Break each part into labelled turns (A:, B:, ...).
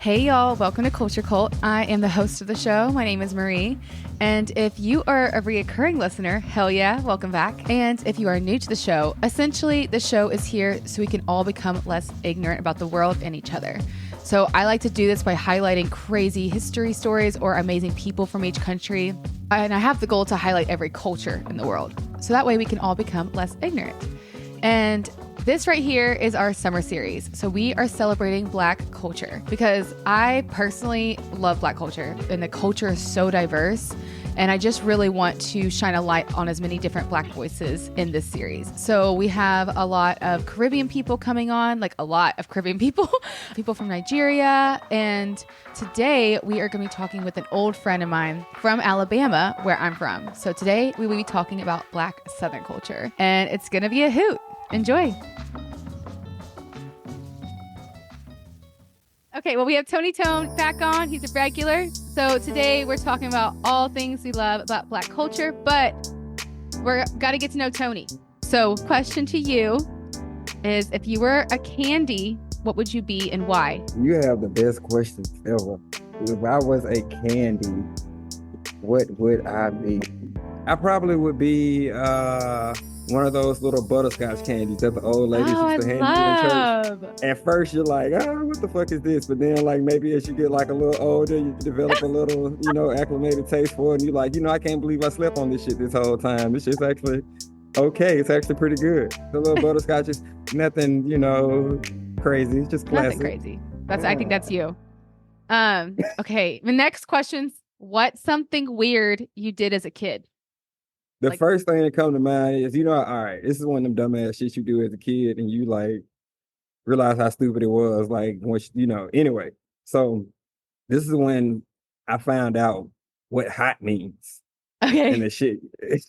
A: Hey y'all, welcome to Culture Cult. I am the host of the show. My name is Marie. And if you are a reoccurring listener, hell yeah, welcome back. And if you are new to the show, essentially the show is here so we can all become less ignorant about the world and each other. So I like to do this by highlighting crazy history stories or amazing people from each country. And I have the goal to highlight every culture in the world. So that way we can all become less ignorant. And this right here is our summer series. So we are celebrating Black culture because I personally love Black culture and the culture is so diverse. And I just really want to shine a light on as many different Black voices in this series. So we have a lot of Caribbean people coming on, like a lot of Caribbean people, people from Nigeria. And today we are going to be talking with an old friend of mine from Alabama, where I'm from. So today we will be talking about Black Southern culture and it's going to be a hoot. Enjoy. Okay, well, we have Tony Tone back on. He's a regular. So today we're talking about all things we love about Black culture, but we're got to get to know Tony. So question to you is, if you were a candy, what would you be and why?
B: You have the best questions ever. If I was a candy, what would I be? I probably would be one of those little butterscotch candies that the old ladies used to hand you in church. At first, you're like, oh, what the fuck is this? But then, like, maybe as you get like a little older, you develop a little, acclimated taste for it. And you're like, I can't believe I slept on this shit this whole time. This shit's actually okay. It's actually pretty good. The little butterscotch is nothing, crazy. It's just classic.
A: Nothing crazy. I think that's you. Okay. The next question's, what's something weird you did as a kid?
B: The first thing that comes to mind is, all right, this is one of them dumbass shit you do as a kid and you like realize how stupid it was. Like, once, anyway. So this is when I found out what hot means.
A: Okay.
B: And the shit. This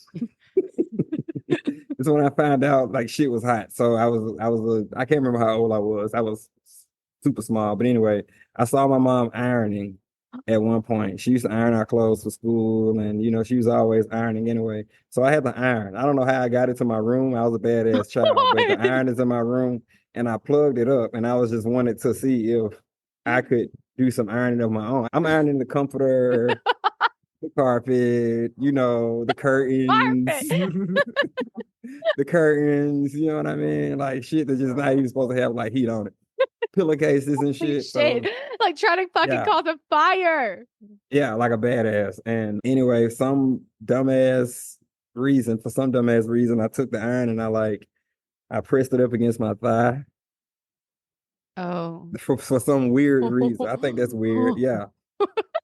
B: is when I found out like shit was hot. So I can't remember how old I was. I was super small. But anyway, I saw my mom ironing. At one point, she used to iron our clothes for school, and she was always ironing anyway. So I had to iron. I don't know how I got it to my room. I was a badass child, but the iron is in my room, and I plugged it up, and I was just wanted to see if I could do some ironing of my own. I'm ironing the comforter, the carpet, the curtains, the curtains. You know what I mean? Like shit that's just not even supposed to have like heat on it. Pillowcases and shit.
A: So, like trying to fucking cause a fire.
B: Yeah, like a badass. And anyway, for some dumbass reason, I took the iron and I pressed it up against my thigh.
A: Oh.
B: For some weird reason. I think that's weird. Yeah.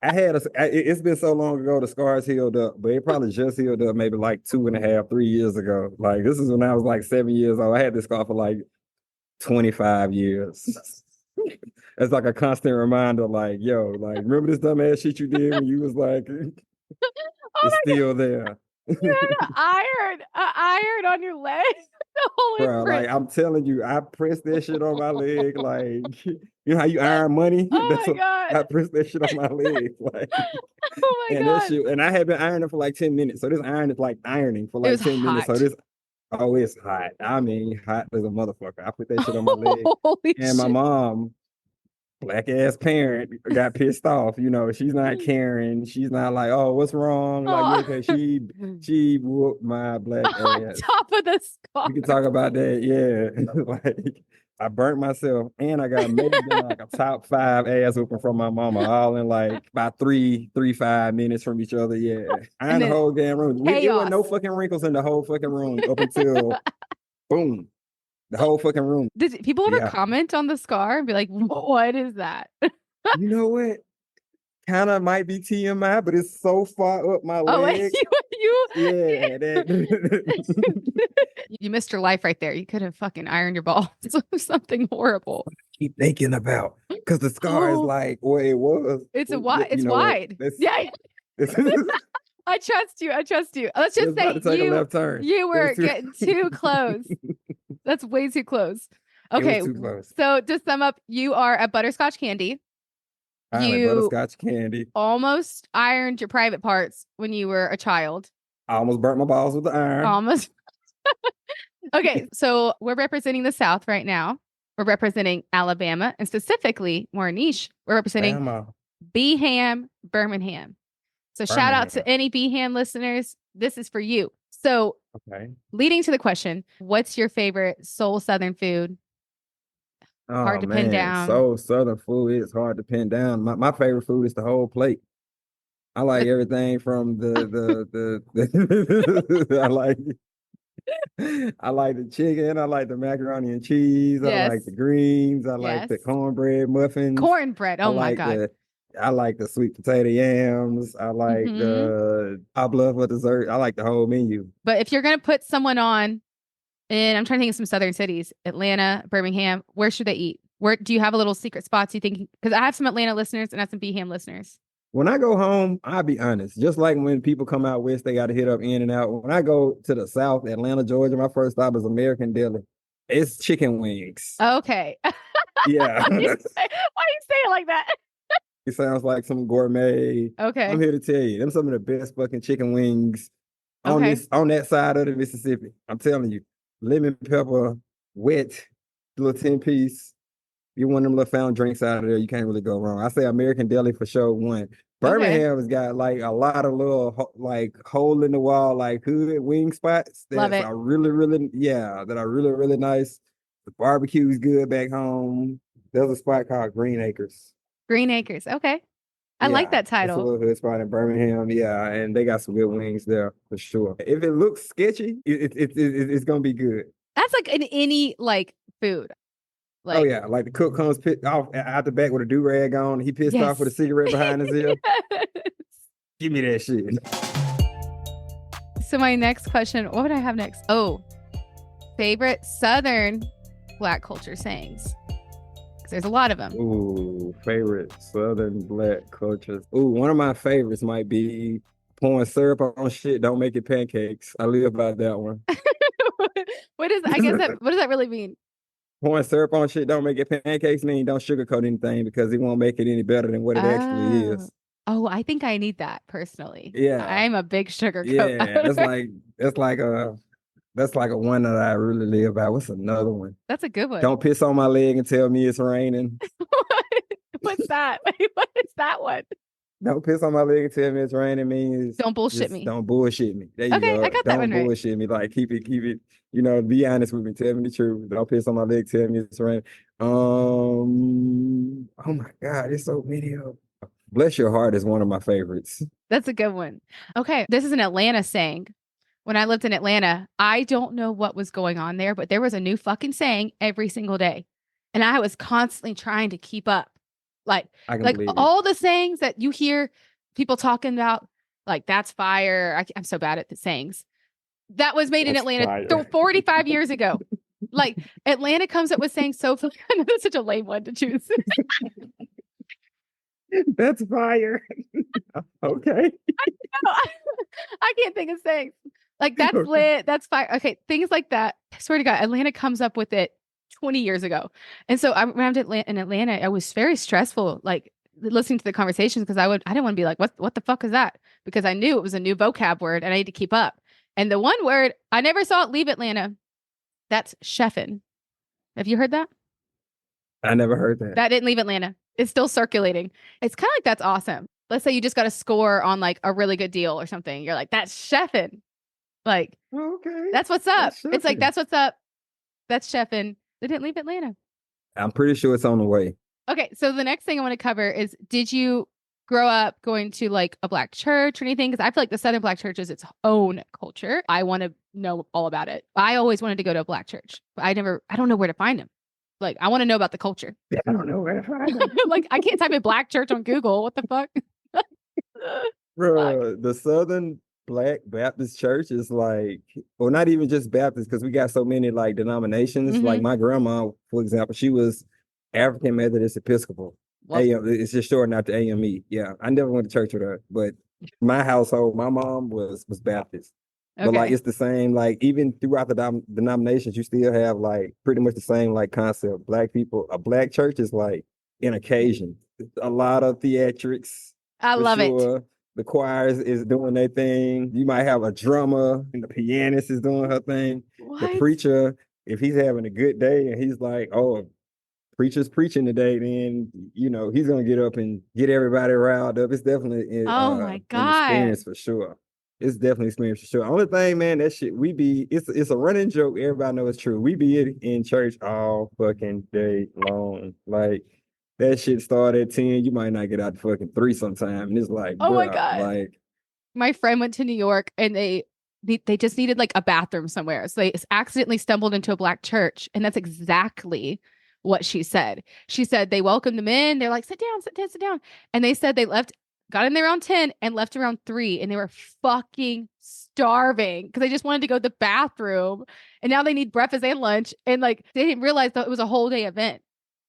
B: It's been so long ago, the scars healed up, but it probably just healed up maybe like 2.5, 3 years ago. Like this is when I was like 7 years old. I had this scar for like 25 years. It's like a constant reminder, like, yo, like, remember this dumbass shit you did when you was like, it's still there.
A: You had an iron on your leg.
B: Bro, like, I'm telling you, I pressed that shit on my leg, like, you know how you iron money?
A: Oh my God.
B: I pressed that shit on my leg, like,
A: oh my God.
B: That shit, and I had been ironing for like 10 minutes, so this iron is like ironing for like 10 minutes, so this. Oh, it's hot. I mean, hot as a motherfucker. I put that shit on my leg. And my mom, black ass parent, got pissed off. She's not caring. She's not like, oh, what's wrong? Like, okay, she whooped my black ass.
A: On top of the scar.
B: We can talk about that. Yeah. Like, I burnt myself and I got maybe like a top 5 ass whooping from my mama, all in like about 5 minutes from each other. Yeah. I in the whole damn room. There were no fucking wrinkles in the whole fucking room up until boom. The whole fucking room.
A: Did people ever comment on the scar and be like, what is that?
B: You know what? Kind of might be TMI, but it's so far up my leg. Yeah.
A: You missed your life right there. You could have fucking ironed your balls. Something horrible.
B: Keep thinking about, because the scar is like where it was.
A: It's wide. Yeah. I trust you. Let's just say you were getting too close. That's way too close. Okay.
B: Too close.
A: So to sum up, you are a butterscotch candy.
B: Butterscotch candy.
A: Almost ironed your private parts when you were a child.
B: I almost burnt my balls with the iron.
A: Almost. Okay, so we're representing the South right now. we're representing Alabama, and specifically, more niche, we're representing
B: Bama,
A: Beham, Birmingham. So shout out to
B: Birmingham.
A: any Beham listeners. This is for you. So
B: Okay.
A: leading to the question, what's your favorite soul Southern food? Hard
B: Oh
A: to pin
B: man,
A: down.
B: so Southern food is hard to pin down. My favorite food is the whole plate. I like
A: But
B: everything from the I like I like the chicken, I like the macaroni and cheese, I like the
A: yes,
B: greens, I like
A: yes.
B: the cornbread muffins,
A: Cornbread.
B: I
A: Oh my
B: like
A: God.
B: the I like the sweet potato yams, I like
A: Hmm.
B: the I love for dessert. I like the whole menu.
A: But if you're going to put someone on, and I'm trying to think of some Southern cities, Atlanta, Birmingham, where should they eat? Where do you have a little secret spots you think? Because I have some Atlanta listeners and I have some Beham listeners.
B: When I go home, I'll be honest. Just like when people come out west, they got to hit up In and Out. When I go to the South, Atlanta, Georgia, my first stop is American Deli. It's chicken wings.
A: Okay.
B: Yeah.
A: Why do you say it like that?
B: It sounds like some gourmet. I'm
A: Okay.
B: here to tell you, them some of the best fucking chicken wings
A: Okay.
B: on that side of the Mississippi. I'm telling you, lemon pepper, wet, little 10-piece. You want them little found drinks out of there, you can't really go wrong. I say American Deli for sure. One.
A: Okay.
B: Birmingham has got like a lot of little like hole in the wall, like hood wing spots
A: Love
B: that's
A: it.
B: are really, really, yeah, that are really, really nice. The barbecue's good back home. There's a spot called Green Acres.
A: Green Acres. Okay. I like
B: Yeah,
A: that
B: it's a
A: title.
B: little hood spot in Birmingham. Yeah, and they got some good wings there for sure. If it looks sketchy, it's gonna be good.
A: That's like in any like food.
B: Oh
A: Like,
B: yeah, like the cook comes off out the back with a do rag on. He pissed off with a
A: yes.
B: cigarette behind his ear.
A: Yes.
B: Give me that shit.
A: So my next question, what would I have next? Oh, favorite Southern Black culture sayings. Because there's a lot of them.
B: Ooh, favorite Southern Black cultures. Ooh, one of my favorites might be pouring syrup on shit. Don't make it pancakes. I live by that one.
A: What does that really mean?
B: Pouring syrup on shit. Don't make it pancakes. Mean don't sugarcoat anything because it won't make it any better than what it actually
A: Oh.
B: is.
A: Oh, I think I need that personally.
B: Yeah,
A: I'm a big sugar goat.
B: yeah. That's like a one that I really live by. What's another one?
A: That's a good one.
B: Don't piss on my leg and tell me it's raining.
A: What's that? What is that one?
B: Don't piss on my leg and tell me it's raining means
A: Don't bullshit
B: just
A: me.
B: don't bullshit me. There you
A: Okay, I
B: go.
A: got that
B: Don't
A: one right.
B: bullshit me. Like keep it, be honest with me. Tell me the truth. Don't piss on my leg, tell me it's raining. Oh my God, it's so many of them. Bless your heart is one of my favorites.
A: That's a good one. Okay, this is an Atlanta saying. When I lived in Atlanta, I don't know what was going on there, but there was a new fucking saying every single day. And I was constantly trying to keep up. Like,
B: I can
A: like
B: believe it.
A: all the sayings that you hear people talking about, like that's fire. I'm so bad at the sayings. That was made in
B: That's
A: Atlanta
B: fire.
A: 45 years ago. Like Atlanta comes up with saying so I know that's such a lame one to choose.
B: That's fire. Okay.
A: I can't think of sayings. Like that's lit. That's fire. Okay, things like that. I swear to God, Atlanta comes up with it 20 years ago. And so I around in Atlanta, I was very stressful, like listening to the conversations because I didn't want to be like, what the fuck is that? Because I knew it was a new vocab word and I need to keep up. And the one word I never saw it leave Atlanta. That's chefin'. Have you heard that?
B: I never heard that.
A: That didn't leave Atlanta. It's still circulating. It's kind of like that's awesome. Let's say you just got a score on like a really good deal or something. You're like, that's chefin'. Like,
B: Okay.
A: that's what's up.
B: That's
A: It's like,
B: chefing.
A: that's what's up. That's chefin'. They didn't leave Atlanta.
B: I'm pretty sure it's on the way.
A: Okay. So the next thing I want to cover is did you grow up going to like a Black church or anything? Because I feel like the Southern Black church is its own culture. I want to know all about it. I always wanted to go to a Black church, but I don't know where to find them. Like, I want to know about the culture.
B: I don't know where to find them.
A: Like, I can't type in Black church on Google. What the fuck? Fuck.
B: Bro, the Southern Black Baptist Church is like, well, not even just Baptist, because we got so many like denominations. Like
A: Mm-hmm.
B: my grandma, for example, she was African Methodist Episcopal.
A: Well,
B: It's just short out to AME. Yeah, I never went to church with her, but my household, my mom was Baptist. But like
A: okay.
B: it's the same, like even throughout the denominations, you still have like pretty much the same like concept. Black people, a Black church is like an occasion. A lot of theatrics
A: I
B: for
A: love it.
B: sure. The choir is doing their thing. You might have a drummer and the pianist is doing her thing. The
A: What?
B: preacher, if he's having a good day and he's like, oh, preacher's preaching today, then he's gonna get up and get everybody riled up. It's definitely
A: Oh my
B: an
A: God.
B: experience for sure. It's definitely an experience for sure. Only thing, man, that shit it's a running joke. Everybody knows it's true. We be in church all fucking day long. Like that shit started at 10. You might not get out to fucking 3 sometime. And it's like,
A: Oh my
B: bruh,
A: God.
B: like
A: My friend went to New York and they just needed like a bathroom somewhere. So they accidentally stumbled into a black church. And that's exactly what she said. She said they welcomed them in. They're like, sit down, sit down, sit down. And they said they got in there around 10 and left around 3. And they were fucking starving because they just wanted to go to the bathroom. And now they need breakfast and lunch. And like they didn't realize that it was a whole day event.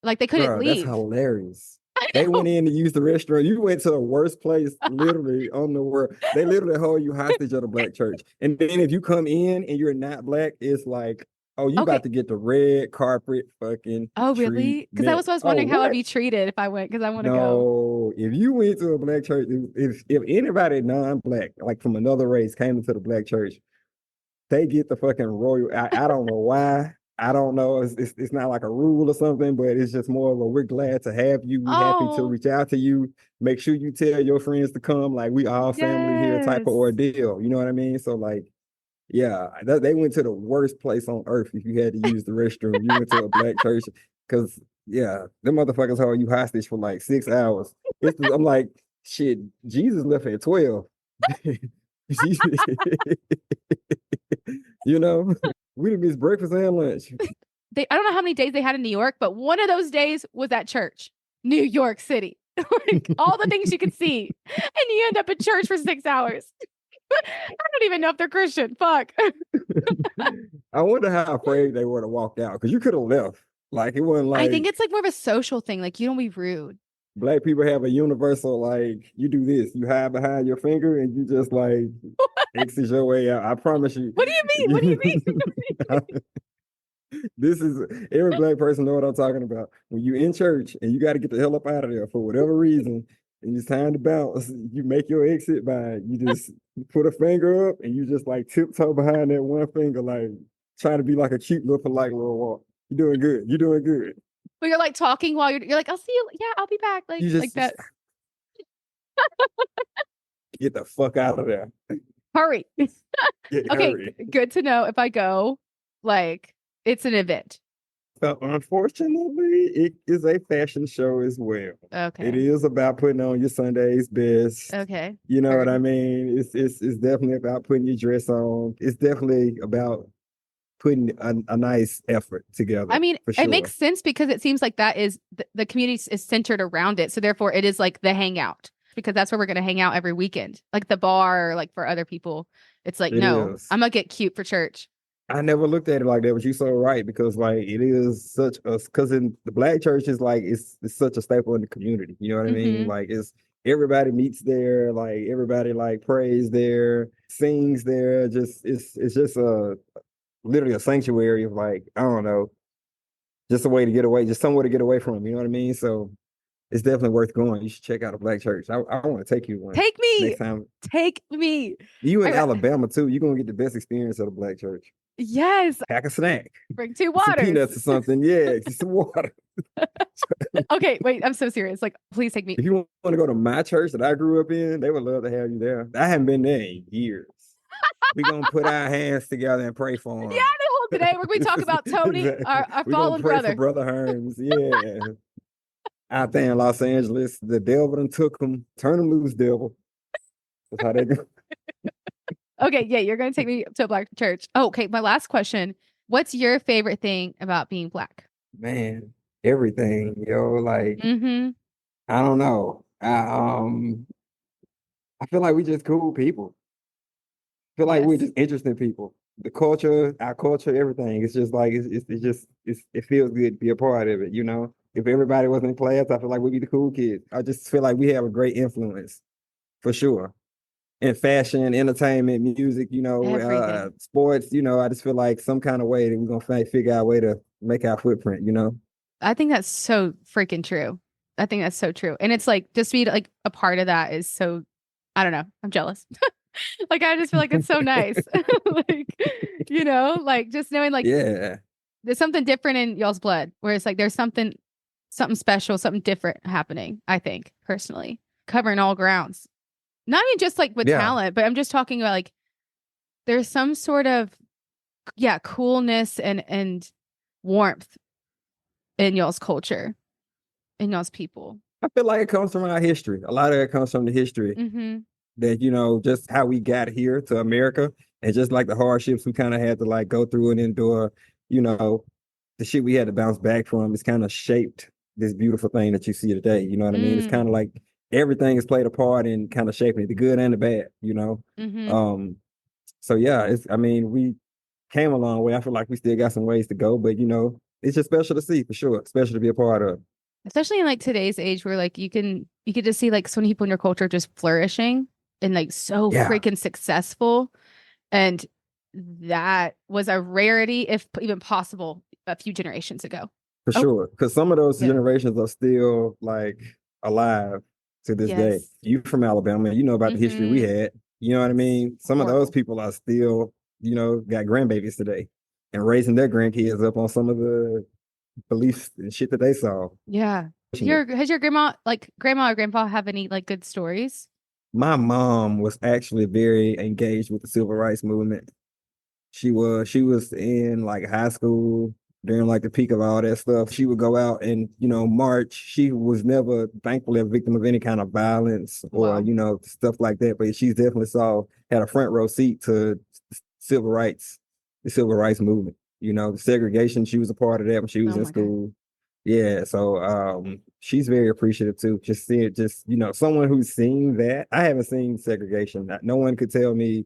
A: Like they couldn't
B: bro, that's
A: leave.
B: hilarious.
A: I
B: They went
A: know.
B: in to use the restroom. You went to the worst place literally on the world. They literally hold you hostage at a black church. And then if you come in and you're not black, it's like, oh, you
A: Okay.
B: about to get the red carpet fucking
A: Oh, really? Because I
B: treatment.
A: was
B: Oh,
A: wondering how I'd
B: what?
A: be treated if I went because I want to go.
B: No, if you went to a black church, if anybody non-black, like from another race, came into the black church, they get the fucking royal. I don't know why. I don't know. It's not like a rule or something, but it's just more of a we're glad to have you. We happy to
A: Oh,
B: reach out to you. Make sure you tell your friends to come. Like we all family here type of
A: yes.
B: ordeal. You know what I mean? So like, yeah, they went to the worst place on earth if you had to use the restroom. You went to a black church because yeah, them motherfuckers hold you hostage for like 6 hours. I'm like, shit, Jesus left at 12. you know? We missed breakfast and lunch.
A: I don't know how many days they had in New York, but one of those days was at church, New York City. Like all the things you could see. And you end up at church for 6 hours. I don't even know if they're Christian. Fuck.
B: I wonder how afraid they were to walk out because you could have left. Like it wasn't
A: I think
B: like
A: it's like more of a social thing. Like you don't be rude.
B: black people have a universal like you do this, you hide behind your finger and you just like exit your way out. I promise you.
A: What do you mean? What do you mean?
B: This is every black person know what I'm talking about. When you in church and you got to get the hell up out of there for whatever reason, and it's time to bounce, you make your exit by you just put a finger up and you just like tiptoe behind that one finger, like trying to be like a cute little polite little walk. You're doing good. You're doing good.
A: But you're like talking while you're like, I'll see you. Yeah, I'll be back.
B: You
A: Like
B: just
A: that.
B: get the fuck out of there.
A: Hurry.
B: Get
A: Okay,
B: hurry.
A: good to know if I go, like it's an event.
B: So unfortunately, it is a fashion show as well. It
A: Okay.
B: is about putting on your Sunday's best.
A: Okay.
B: You know what I
A: Heard.
B: mean? It's definitely about putting your dress on. It's definitely about putting a nice effort
A: I
B: together
A: mean,
B: for
A: it
B: sure.
A: makes sense because it seems like that is the community is centered around it. So therefore it is like the hangout because that's where we're going to hang out every weekend. Like the bar, or like for other people. It's like,
B: It
A: no,
B: is.
A: I'm gonna get cute for church.
B: I never looked at it like that, but you're so right because like it is such a because in the black church is like it's such a staple in the community. You know what I mean?
A: Mm-hmm.
B: Like it's everybody meets there, like everybody like prays there, sings there. Just it's just a literally a sanctuary of like I don't know, just a way to get away, just somewhere to get away from. You know what I mean? So it's definitely worth going. You should check out a black church. I want to take you one
A: Take me.
B: next time.
A: Take me.
B: You in
A: I,
B: Alabama too. You're gonna get the best experience of the black church.
A: yes.
B: Pack a snack,
A: Bring 2
B: some
A: waters.
B: peanuts or something. Yeah, some water.
A: Okay, wait, I'm so serious. Like, please take me.
B: If you want to go to my church that I grew up in, they would love to have you there. I haven't been there in years. We're gonna put our hands together and pray for
A: Yeah,
B: him.
A: the whole today we're going to talk about Tony,
B: Exactly.
A: our
B: We're gonna
A: fallen
B: pray for
A: brother.
B: Brother Hearns. Yeah. Out there in Los Angeles, the devil done took him. Turn him loose, devil. That's how they go.
A: Okay, yeah, you're going to take me to a black church. Oh, okay, my last question. What's your favorite thing about being black?
B: Man, everything, yo. Like,
A: Mm-hmm.
B: I don't know. I feel like we just cool people. Feel like we're
A: Yes.
B: just interesting people. The culture, our culture, everything. It's just like it feels good to be a part of it, you know. If everybody was in class, I feel like we'd be the cool kids. I just feel like we have a great influence for sure. In fashion, entertainment, music,
A: Everything.
B: sports, I just feel like some kind of way that we're gonna figure out a way to make our footprint, you know.
A: I think that's so freaking true. I think that's so true. And it's like just be like a part of that is so I don't know. I'm jealous. Like I just feel like it's so nice. Like, like just knowing like
B: Yeah.
A: there's something different in y'all's blood where it's like there's something something special, something different happening, I think, personally. Covering all grounds. Not even just like with
B: Yeah,
A: talent, but I'm just talking about like there's some sort of coolness and warmth in y'all's culture, in y'all's people.
B: I feel like it comes from our history. A lot of it comes from the history
A: Mm-hmm.
B: that, just how we got here to America and just like the hardships we kind of had to like go through and endure, you know, the shit we had to bounce back from. It's kind of shaped this beautiful thing that you see today. You know what I mean? It's
A: Mm.
B: kind of like everything has played a part in kind of shaping it, the good and the bad.
A: Mm-hmm.
B: So yeah, we came a long way. I feel like we still got some ways to go, but it's just special to see for sure, special to be a part of.
A: Especially in like today's age where like you could just see like so many people in your culture just flourishing and like so
B: Yeah,
A: freaking successful. And that was a rarity, if even possible, a few generations ago.
B: for
A: Oh,
B: sure. Because some of those
A: yeah.
B: generations are still like alive to this day.
A: Yes.
B: You from Alabama, you know about the history we
A: Mm-hmm.
B: had. You know what I mean? Some of those
A: Horrible.
B: people are still, got grandbabies today and raising their grandkids up on some of the beliefs and shit that they saw.
A: Yeah. Has your grandma or grandpa have any like good stories?
B: My mom was actually very engaged with the civil rights movement. She was in like high school during like the peak of all that stuff. She would go out and march. She was never thankfully a victim of any kind of violence or
A: Well,
B: stuff like that. But she definitely had a front row seat to civil rights, the civil rights movement. The segregation. She was a part of that when she was
A: oh
B: in
A: my God.
B: school. Yeah, so she's very appreciative too. Just seeing, just someone who's seen that. I haven't seen segregation. No one could tell me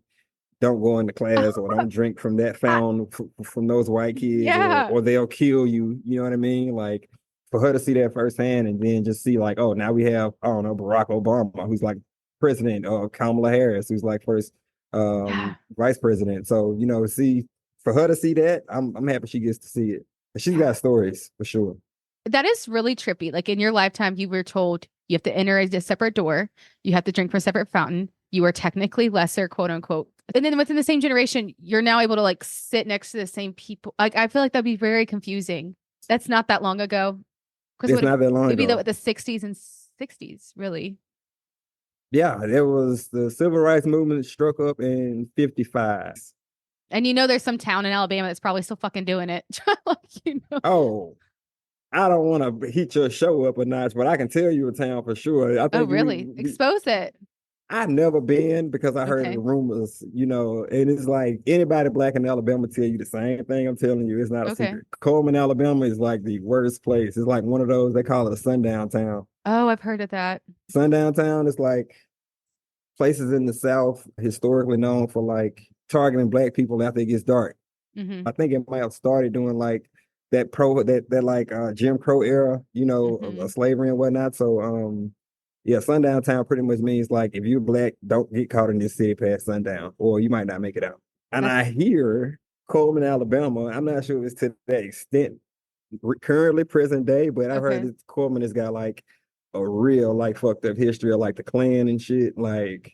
B: don't go into class or don't drink from that fountain from those white kids or
A: Yeah.
B: or they'll kill you. You know what I mean? Like for her to see that firsthand and then just see like, oh, now we have, I don't know, Barack Obama, who's like president, or Kamala Harris, who's like first
A: Yeah.
B: vice president. So, see for her to see that, I'm happy she gets to see it. And she's got
A: Yeah.
B: stories for sure.
A: That is really trippy. Like in your lifetime, you were told you have to enter a separate door, you have to drink from a separate fountain. You are technically lesser, quote unquote. And then within the same generation, you're now able to like sit next to the same people. Like I feel like that'd be very confusing. That's not that long ago. Because
B: It's not that long
A: it'd be
B: ago.
A: the 60s and 60s, really.
B: Yeah, there was the civil rights movement struck up in 55.
A: And there's some town in Alabama that's probably still fucking doing it. Like,
B: Oh, I don't want to heat your show up a notch, but I can tell you a town for sure. I
A: Oh,
B: think
A: really? Expose it.
B: I've never been because I heard the
A: Okay.
B: rumors, and it's like anybody black in Alabama tell you the same thing. I'm telling you, it's not a
A: Okay.
B: secret. Coleman, Alabama is like the worst place. It's like one of those, they call it a sundown town.
A: Oh, I've heard of that.
B: Sundown town is like places in the South historically known for like targeting black people after it gets dark.
A: Mm-hmm.
B: I think it might have started doing like that like Jim Crow era,
A: Mm-hmm.
B: of slavery and whatnot. So yeah, sundown town pretty much means like if you're black, don't get caught in this city past sundown, or you might not make it out. And I
A: That's
B: hear Coleman, Alabama. I'm not sure if it's to that extent currently present day, but I've heard
A: okay.
B: that Coleman has got like a real like fucked up history of like the Klan and shit. Like,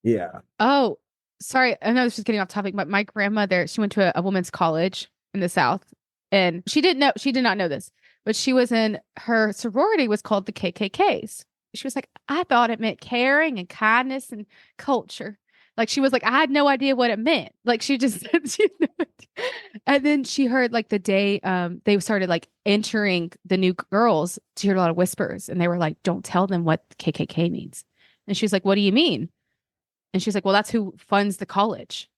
B: yeah,
A: Oh, sorry. I know this is getting off topic, but my grandmother, she went to a women's college in the South, and she did not know this, but she was in her sorority was called the KKKs. She was like, I thought it meant caring and kindness and culture. Like she was like, I had no idea what it meant. Like she just she had no idea. And then she heard like the day they started like entering the new girls, she heard a lot of whispers, and they were like, don't tell them what KKK means. And she's like, what do you mean? And she's like, well, that's who funds the college.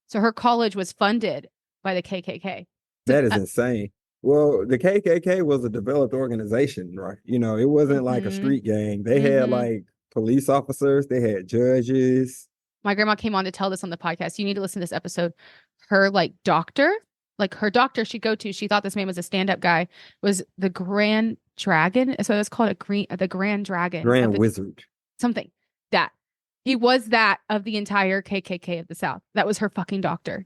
A: So her college was funded by the KKK. So,
B: that is insane. Well, the KKK was a developed organization, right? It wasn't like a
A: mm-hmm,
B: street gang. They had
A: mm-hmm.
B: like police officers, they had judges.
A: My grandma came on to tell this on the podcast. You need to listen to this episode. Her her doctor she'd go to, she thought this man was a stand-up guy, was the Grand Dragon. So it's called the Grand Dragon of
B: Grand
A: the
B: Wizard.
A: something that he was that of the entire KKK of the South. That was her fucking doctor.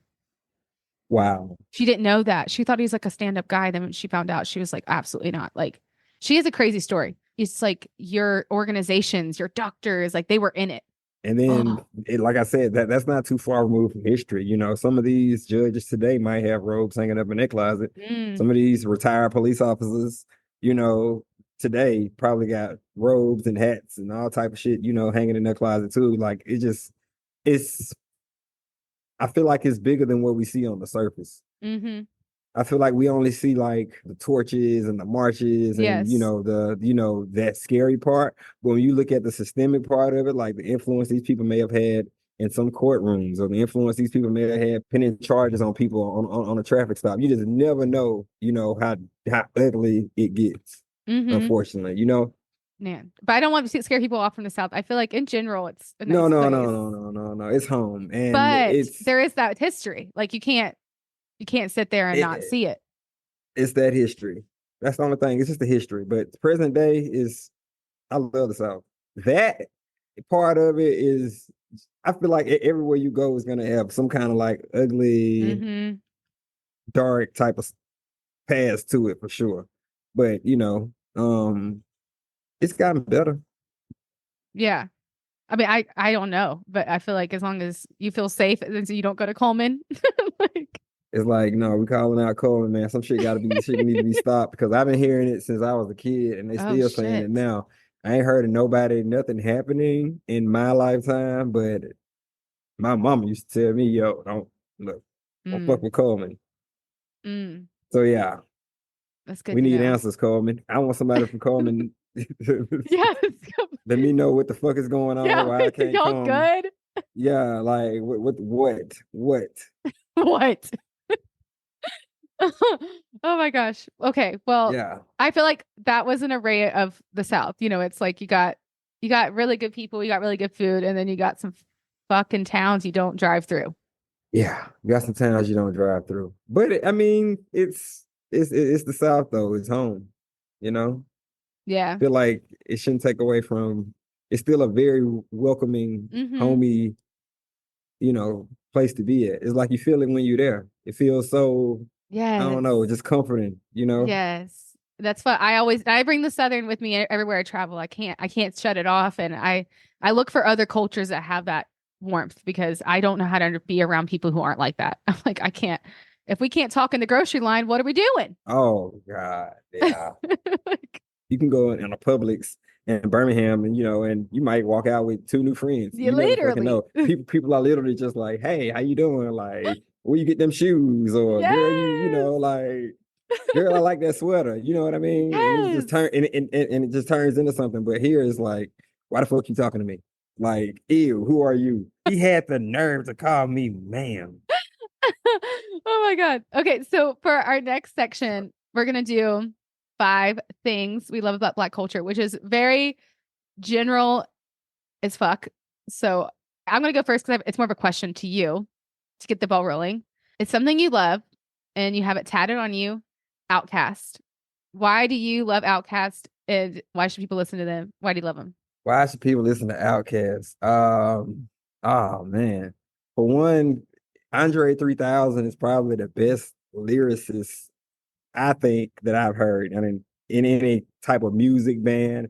B: Wow.
A: She didn't know that. She thought he's like a stand-up guy. Then when she found out, she was like, absolutely not. Like, she has a crazy story. It's like your organizations, your doctors, like they were in it.
B: And then,
A: Oh,
B: like I said, that's not too far removed from history. Some of these judges today might have robes hanging up in their closet.
A: mm,
B: Some of these retired police officers, you know, today probably got robes and hats and all type of shit, hanging in their closet too. Like it's I feel like it's bigger than what we see on the surface.
A: Mm-hmm.
B: I feel like we only see like the torches and the marches and
A: Yes.
B: that scary part. But when you look at the systemic part of it, like the influence these people may have had in some courtrooms, or the influence these people may have had pinning charges on people on a traffic stop, you just never know, how ugly it gets.
A: Mm-hmm.
B: Unfortunately,
A: Man. But I don't want to scare people off from the South. I feel like in general it's a
B: no,
A: nice
B: no, no,
A: place.
B: no, no, no, no. It's home, and
A: But there is that history. Like you can't sit there and not
B: it
A: see it.
B: it's that history. That's the only thing. It's just the history. But the present day is, I love the South. That part of it is, I feel like everywhere you go is gonna have some kind of like ugly,
A: Mm-hmm.
B: dark type of past to it for sure. But it's gotten better.
A: Yeah. I mean, I don't know, but I feel like as long as you feel safe and so you don't go to Coleman, like
B: It's like, no, we calling out Coleman, man. Some shit need to be stopped, because I've been hearing it since I was a kid, and they
A: oh
B: still saying it
A: shit.
B: now. I ain't heard of nothing happening in my lifetime, but my mama used to tell me, yo, look, don't fuck
A: Mm,
B: with Coleman.
A: mm,
B: So yeah,
A: that's good
B: we
A: to
B: need
A: know.
B: answers, Coleman. I want somebody from Coleman.
A: Yes.
B: Let me know what the fuck is going on,
A: Yeah,
B: why I
A: like,
B: can't
A: y'all
B: come.
A: good?
B: Yeah, like what?
A: What? Oh my gosh. Okay. Well,
B: Yeah,
A: I feel like that was an array of the South. It's like you got really good people, you got really good food, and then you got some fucking towns you don't drive through.
B: yeah. Got some towns you don't drive through, but I mean, it's the South though. It's home. You know,
A: Yeah.
B: Feel like it shouldn't take away from. It's still a very welcoming,
A: Mm-hmm.
B: homey, place to be at. It's like you feel it when you're there. It feels so, I don't
A: Yes.
B: know, just comforting.
A: Yes. That's what I bring the Southern with me everywhere I travel. I can't shut it off. And I look for other cultures that have that warmth because I don't know how to be around people who aren't like that. I'm like, I can't, if we can't talk in the grocery line, what are we doing?
B: Oh God, yeah.
A: Like,
B: You can go in a Publix in Birmingham, and you might walk out with two new friends.
A: you
B: You never fucking
A: literally.
B: know. People are literally just like, "Hey, how you doing? Like, where you get them shoes?" Or, "Girl,
A: Yes.
B: like, girl, I like that sweater." You know what I mean? And it's just
A: Yes.
B: and it just turns into something. But here is like, why the fuck you talking to me? Like, ew, who are you? He had the nerve to call me ma'am.
A: Oh my God. Okay, so for our next section, we're gonna do 5 things we love about Black culture, which is very general as fuck. So I'm gonna go first because it's more of a question to you to get the ball rolling. It's something you love and you have it tatted on you. Outcast. Why do you love Outcast and why should people listen to them? Why do you love them?
B: Why should people listen to Outkast? Oh man. For one, Andre 3000 is probably the best lyricist I think that I've heard. I mean, in any type of music band,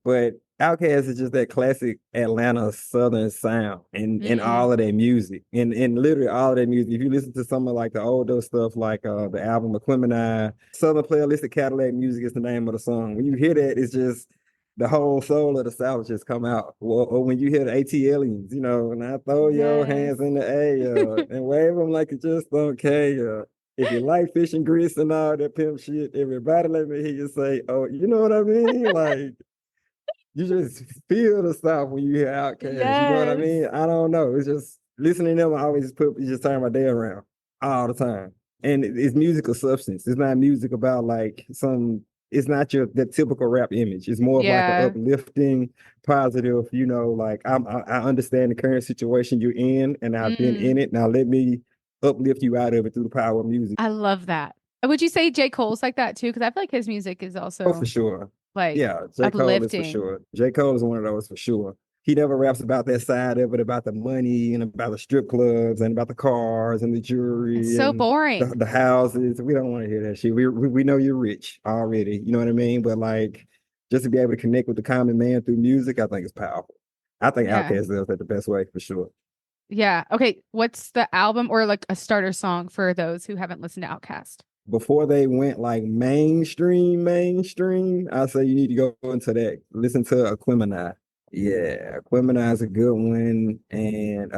B: but Outkast is just that classic Atlanta Southern sound in
A: Mm,
B: all of their music. In literally all of their music. If you listen to some of like the older stuff, like the album Aquemini, Southern Playalistic Cadillac Music is the name of the song. When you hear that, it's just the whole soul of the South just come out. Or when you hear the AT aliens, and I throw your
A: yes.
B: hands in the air and wave them like you just don't care. If you like fish and grits and all that pimp shit, everybody let me hear you say, "Oh, you know what I mean?" Like, you just feel the South when you hear Outkast. You know what I
A: Yes.
B: mean? I don't know. It's just listening to them. I always it just turn my day around all the time. And it's musical substance. It's not music about like some. It's not the typical rap image. It's more of like an
A: Yeah.
B: uplifting, positive. Like I understand the current situation you're in, and I've been in
A: Mm,
B: it. Now let me uplift you out of it through the power of music.
A: I love that. Would you say J. Cole's like that too? Because I feel like his music is
B: Oh, for
A: also
B: sure.
A: like
B: Yeah, J. Cole is for
A: uplifting.
B: sure. J. Cole is one of those for sure. He never raps about that side of it, about the money and about the strip clubs and about the cars and the
A: It's
B: jewelry
A: so
B: and
A: boring.
B: the houses. We don't want to hear that shit. We know you're rich already. You know what I mean? But like, just to be able to connect with the common man through music, I think is powerful. I think
A: Yeah.
B: Outkast does that the best way for sure.
A: Yeah. Okay. What's the album or like a starter song for those who haven't listened to Outkast?
B: before they went like mainstream, I say you need to go into that. Listen to Aquemini. Yeah, Aquemini is a good one. And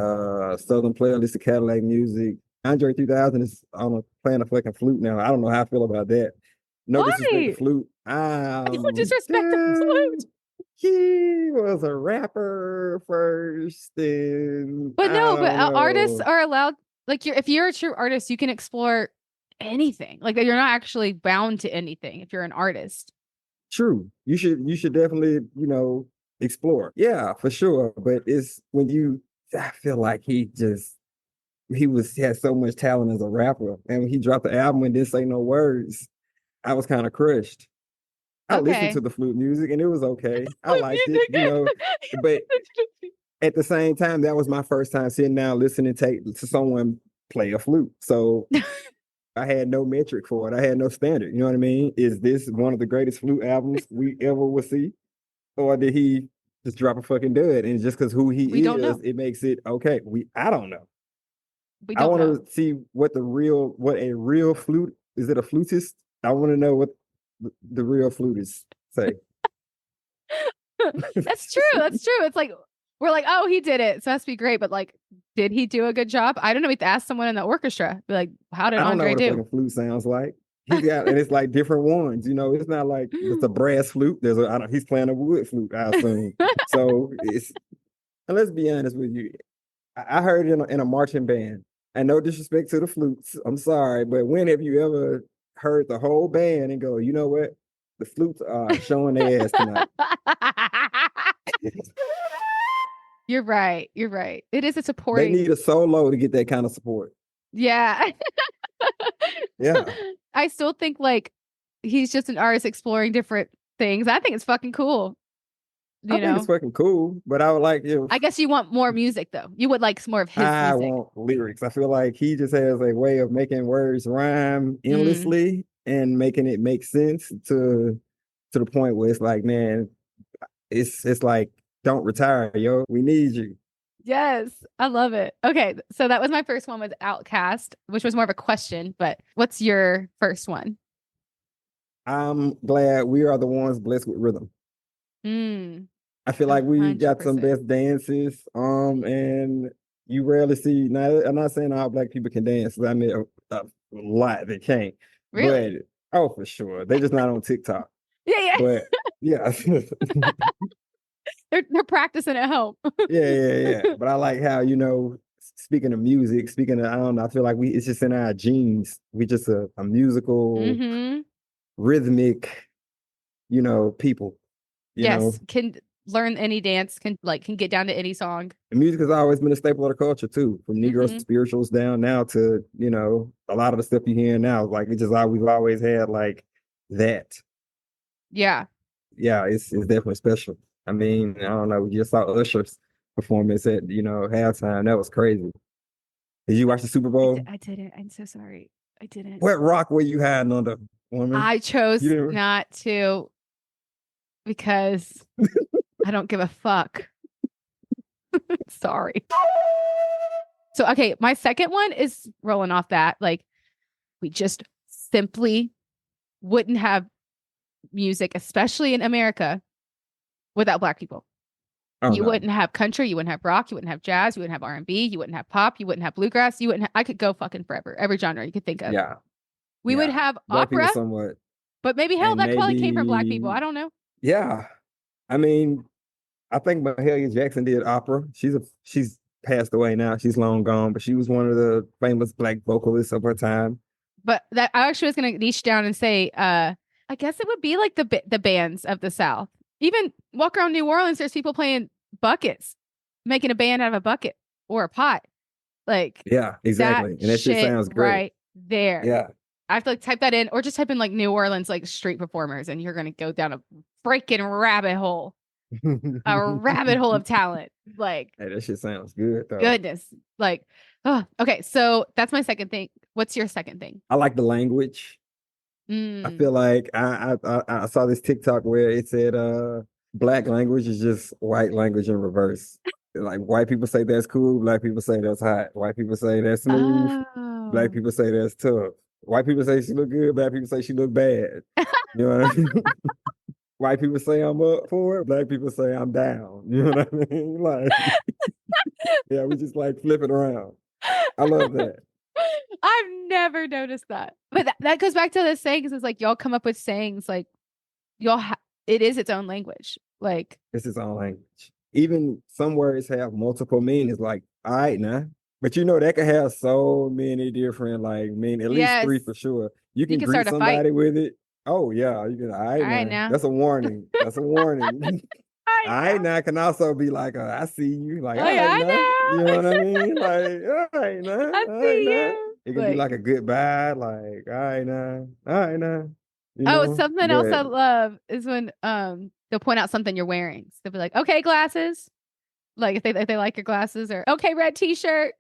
B: Southern Playlist of Cadillac Music. Andre 3000 is playing a fucking flute now. I don't know how I feel about that. No disrespect to
A: Why?
B: flute.
A: I don't disrespect the
B: Dude,
A: flute.
B: he was a rapper first, and
A: But
B: I
A: no, but
B: don't
A: artists
B: know.
A: are allowed, like, if you're a true artist, you can explore anything. Like, you're not actually bound to anything if you're an artist.
B: True. You should definitely, explore. Yeah, for sure. But it's when I feel like he had so much talent as a rapper. And when he dropped the album and didn't say no words, I was kind of crushed. I listened
A: Okay.
B: to the flute music and it was okay. I
A: Flute
B: liked it,
A: music.
B: but at the same time, that was my first time sitting down listening to someone play a flute. So I had no metric for it. I had no standard. You know what I mean? Is this one of the greatest flute albums we ever will see? Or did he just drop a fucking dud? And just because who
A: We
B: he
A: don't
B: is,
A: know.
B: it makes it okay. I don't know.
A: We
B: I
A: don't
B: want
A: know.
B: to see what a real flute is. It a flutist? I want to know what the real flutist say.
A: That's true. That's true. It's like we're like, oh, he did it, so it must be great. But like, did he do a good job? I don't know. We have to ask someone in the orchestra. Be like, how did
B: I don't know
A: Andre
B: what a
A: do?
B: fucking flute sounds like. And it's like different ones. It's not like it's a brass flute. He's playing a wood flute, I assume. So and let's be honest with you. I heard it in a marching band. And no disrespect to the flutes. I'm sorry, but when have you ever heard the whole band and go, you know what? The flutes are showing their ass tonight.
A: You're right. You're right. It is a
B: They
A: supporting.
B: need a solo to get that kind of support.
A: Yeah.
B: Yeah.
A: I still think like he's just an artist exploring different things. I think it's fucking cool.
B: I
A: You
B: think it's
A: know,
B: fucking cool, but I would like if
A: I guess you want more music though. You would like some more of his
B: I
A: music.
B: want lyrics. I feel like he just has a way of making words rhyme
A: Mm,
B: endlessly and making it make sense to the point where it's like, man, it's like, don't retire, yo. We need you.
A: yes, I love it. Okay, so that was my first one with Outcast, which was more of a question, but what's your first one?
B: I'm glad we are the ones blessed with rhythm.
A: Mm,
B: I feel like we got some
A: 100%.
B: best dances. And you rarely see. Now, I'm not saying all black people can dance. I mean, a lot that can't. But
A: Really?
B: oh, for sure, they're just not on TikTok.
A: Yeah, yeah.
B: But yeah,
A: They're practicing at home.
B: yeah. But I like how speaking of music, I don't know. I feel like it's just in our genes. We just a musical,
A: Mm-hmm.
B: rhythmic, people. You know,
A: Yes, can learn any dance, can get down to any song.
B: and music has always been a staple of the culture too, from Negro
A: Mm-hmm.
B: spirituals down now to a lot of the stuff you hear now. Like it's just we've always had like that.
A: Yeah.
B: Yeah, it's definitely special. I mean, I don't know. We just saw Usher's performance at halftime. That was crazy. Did you watch the Super Bowl?
A: I didn't. I'm so sorry. I didn't.
B: What rock were you hiding under, woman?
A: I
B: You
A: chose
B: didn't.
A: not to because I don't give a fuck. Sorry. So, okay, my second one is rolling off that. Like, we just simply wouldn't have music, especially in America, without Black people.
B: Oh
A: You
B: no.
A: wouldn't have country, you wouldn't have rock, you wouldn't have jazz, you wouldn't have R&B, you wouldn't have pop, you wouldn't have bluegrass, you wouldn't I could go fucking forever. Every genre you could think of.
B: Yeah,
A: We would
B: yeah.
A: have
B: Black people
A: opera,
B: somewhat,
A: but maybe hell,
B: and
A: that probably came from Black people.
B: maybe
A: I don't know.
B: yeah. I mean, I think Mahalia Jackson did opera. She's passed away now. She's long gone, but she was one of the famous Black vocalists of her time.
A: But that I actually was gonna niche down and say, I guess it would be like the bands of the South. Even walk around New Orleans, there's people playing buckets, making a band out of a bucket or a pot. Like
B: Yeah,
A: that
B: exactly. And that shit
A: shit
B: sounds great.
A: right there.
B: Yeah.
A: I have to like type that in, or just type in like New Orleans like street performers, and you're gonna go down a freaking rabbit hole of talent. Like
B: Hey, that shit sounds good though.
A: goodness, like oh, okay. So that's my second thing. What's your second thing?
B: I like the language. I
A: Mm.
B: feel like I saw this TikTok where it said black language is just white language in reverse. Like white people say that's cool, black people say that's hot. White people say that's smooth, black
A: Oh,
B: people say that's tough. White people say she look good. Black people say she look bad. You know what I mean? White people say I'm up for it. Black people say I'm down. You know what I mean? Like, yeah, we just like flip it around. I love that.
A: I've never noticed that. But that goes back to the sayings. It's like y'all come up with sayings like it is its own language. Like
B: It's its own language. Even some words have multiple meanings, like all right now. But you know that could have so many different like mean, at least
A: yes,
B: 3 for sure. You
A: you
B: can
A: can
B: greet
A: start a fight.
B: somebody with it. Oh yeah, you can all right
A: All right
B: now.
A: now.
B: That's a warning. That's a warning.
A: I
B: All right now can also be like I see you. Like,
A: Oh
B: all
A: yeah,
B: right
A: I
B: now. You know
A: know.
B: what I mean? Like, all right now,
A: I
B: all right
A: see
B: now.
A: you.
B: It can be
A: Like,
B: like a goodbye, like, all right now, all right now. You
A: oh,
B: know,
A: something else I
B: but
A: love is when they'll point out something you're wearing. So they'll be like, okay, glasses. Like if they like your glasses, or okay, red t-shirt.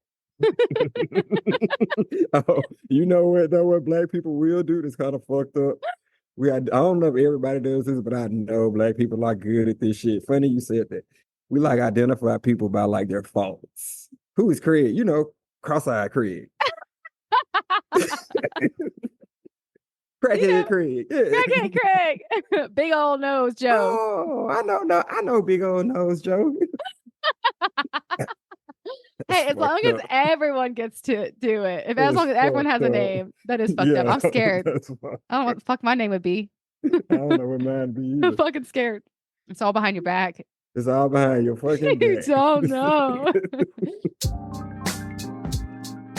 B: oh, you know what though? What black people will do that's kind of fucked up. I don't know if everybody does this, but I know black people are good at this shit. Funny you said that. We like identify people by like their faults. Who is Craig? You know, cross-eyed Craig.
A: You
B: Crackhead
A: know,
B: Craig. Yeah.
A: Craig. Big old nose Joe.
B: Oh, I know. No, I know big old nose Joe.
A: Hey, as long
B: Fucked
A: as
B: up.
A: everyone gets to do it, as
B: It's
A: long as everyone has
B: fucked
A: a
B: up.
A: name, that is fucked up.
B: Yeah,
A: I'm scared.
B: that's fucked
A: I don't know what the fuck my name would be.
B: I don't know what mine be
A: I'm
B: either.
A: fucking scared. It's all behind your back.
B: It's all behind your fucking
A: You
B: back.
A: don't know.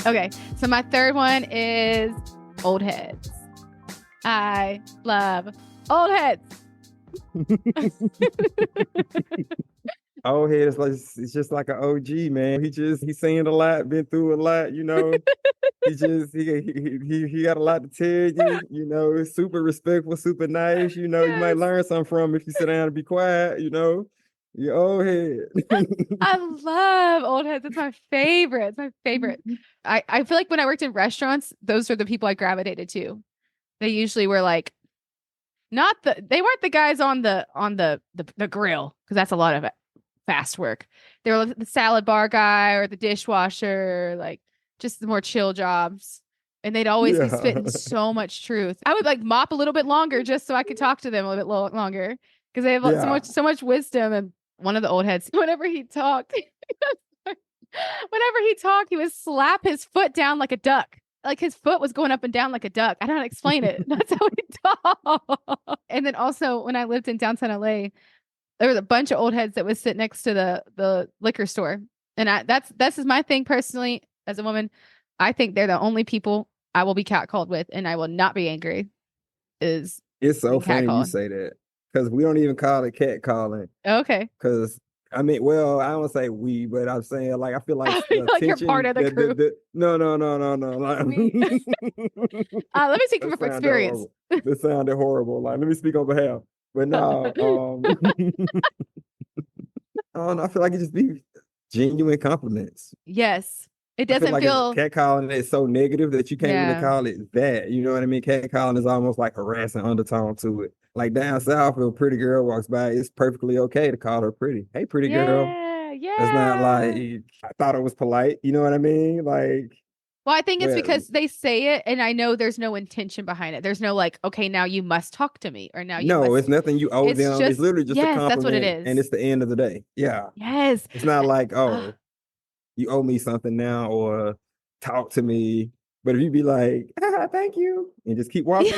A: Okay, so my third one is old heads. I love old heads.
B: Old head is like it's just like an OG man. He's seen a lot, been through a lot, you know. He got a lot to tell you, you know. Super respectful, super nice, you know. You might
A: Yes.
B: learn something from him if you sit down and be quiet, you know. Your old head.
A: I love old heads. It's my favorite. It's my favorite. I feel like when I worked in restaurants, those are the people I gravitated to. They usually were like they weren't the guys on the grill, because that's a lot of fast work. They were like the salad bar guy or the dishwasher, like just the more chill jobs. And they'd always be spitting so much truth. I would like mop a little bit longer just so I could talk to them a little bit longer, because they have like,
B: Yeah.
A: so much wisdom. And one of the old heads, whenever he talked, he would slap his foot down like a duck. Like his foot was going up and down like a duck. I don't explain it. That's how he talked. And then also when I lived in downtown LA, there was a bunch of old heads that would sit next to the liquor store. And that's is my thing personally as a woman. I think they're the only people I will be catcalled with, and I will not be angry. It's
B: so funny you say that, because we don't even call it catcalling.
A: Okay.
B: Because I mean, well, I don't say we, but I'm saying like I feel like
A: like you're part of the crew.
B: No. Like,
A: let me speak from experience.
B: This sounded horrible. Like, let me speak on behalf. But no, I don't know. I feel like it just be genuine compliments.
A: Yes. It doesn't feel
B: catcalling is so negative that you can't really call it that. You know what I mean? Catcalling is almost like harassing undertone to it. Like down south, if a pretty girl walks by, it's perfectly okay to call her pretty. Hey, pretty girl.
A: Yeah.
B: It's not like I thought it was polite. You know what I mean? Like,
A: well, I think it's because they say it, and I know there's no intention behind it. There's no like, okay, now you must talk to me, or now you must.
B: It's nothing you owe them. It's literally just a compliment.
A: That's what it is.
B: And it's the end of the day. Yeah.
A: Yes.
B: It's not like, oh, you owe me something now, or talk to me. But if you be like, thank you, and just keep walking.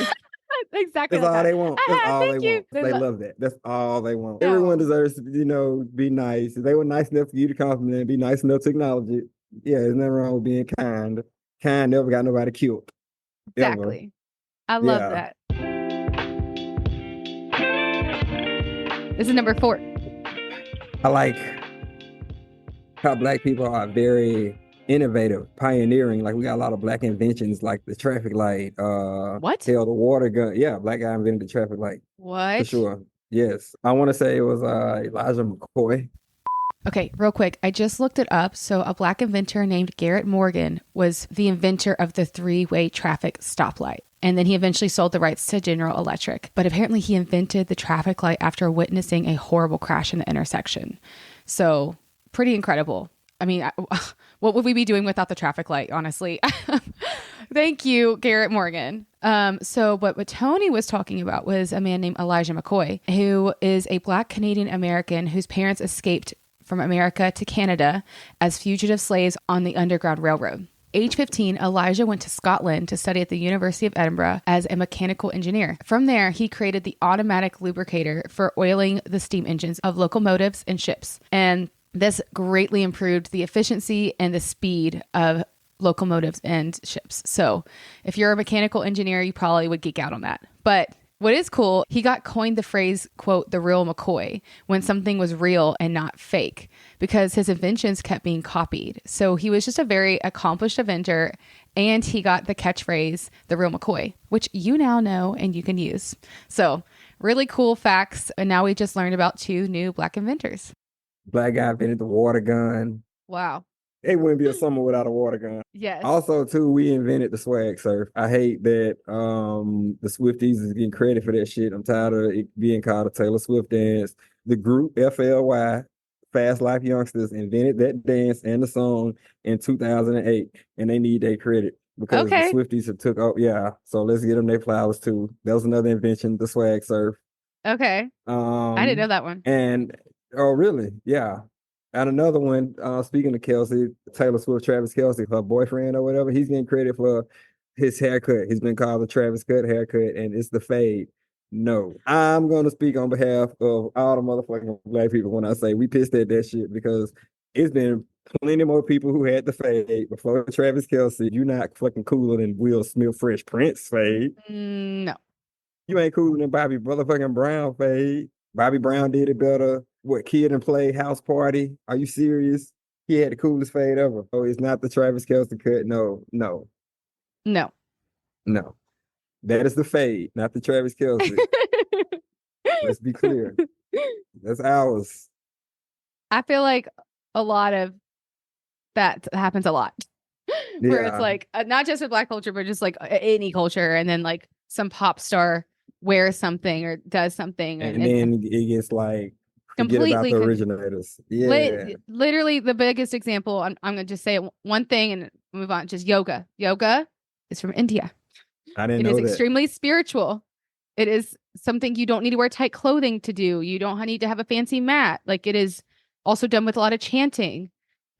A: Exactly.
B: That's all they want. That's all they want.
A: They
B: love that. That's all they want. No. Everyone deserves to, be nice. If they were nice enough for you to compliment, be nice enough to acknowledge it. Yeah, there's nothing wrong with being kind. Kind never got nobody killed.
A: Exactly. Ever. I love that. This is number 4.
B: I like how Black people are very innovative, pioneering. Like we got a lot of Black inventions, like the traffic light.
A: What?
B: Hell, the water gun. Yeah, Black guy invented the traffic light.
A: What?
B: For sure. Yes, I want to say it was Elijah McCoy.
A: Okay, real quick. I just looked it up. So a Black inventor named Garrett Morgan was the inventor of the 3-way traffic stoplight. And then he eventually sold the rights to General Electric. But apparently he invented the traffic light after witnessing a horrible crash in the intersection. So pretty incredible. I mean, what would we be doing without the traffic light, honestly? Thank you, Garrett Morgan. So what Tony was talking about was a man named Elijah McCoy, who is a Black Canadian American whose parents escaped from America to Canada as fugitive slaves on the Underground Railroad. Age 15, Elijah went to Scotland to study at the University of Edinburgh as a mechanical engineer. From there, he created the automatic lubricator for oiling the steam engines of locomotives and ships. And this greatly improved the efficiency and the speed of locomotives and ships. So if you're a mechanical engineer, you probably would geek out on that. But what is cool, he got coined the phrase, quote, the real McCoy, when something was real and not fake, because his inventions kept being copied. So he was just a very accomplished inventor, and he got the catchphrase, the real McCoy, which you now know and you can use. So really cool facts. And now we just learned about 2 new Black inventors.
B: Black guy invented the water gun.
A: Wow.
B: It wouldn't be a summer without a water gun.
A: Yes.
B: Also, too, we invented the swag surf. I hate that the Swifties is getting credit for that shit. I'm tired of it being called a Taylor Swift dance. The group FLY, Fast Life Youngsters, invented that dance and the song in 2008, and they need their credit because the Swifties have took off. Yeah, so let's get them their flowers too. That was another invention, the swag surf.
A: Okay. I didn't know that one.
B: And oh, really? Yeah. And another one, speaking of Kelsey, Taylor Swift, Travis Kelsey, her boyfriend or whatever, he's getting credit for his haircut. He's been called the Travis Cut haircut, and it's the fade. No, I'm going to speak on behalf of all the motherfucking Black people when I say we pissed at that shit, because it's been plenty more people who had the fade before Travis Kelsey. You're not fucking cooler than Will Smith Fresh Prince fade.
A: No.
B: You ain't cooler than Bobby motherfucking Brown fade. Bobby Brown did it better. What, Kid and Play, House Party? Are you serious? He had the coolest fade ever. Oh, it's not the Travis Kelce cut. No. That is the fade, not the Travis Kelce. Let's be clear. That's ours.
A: I feel like a lot of that happens a lot. Where it's like, not just with Black culture, but just like any culture. And then like some pop star wears something or does something.
B: And then it gets like,
A: completely
B: about the originators. Yeah.
A: Literally the biggest example, I'm going to just say one thing and move on, just yoga. Yoga is from India.
B: I didn't know that.
A: It is extremely spiritual. It is something you don't need to wear tight clothing to do. You don't need to have a fancy mat. Like, it is also done with a lot of chanting.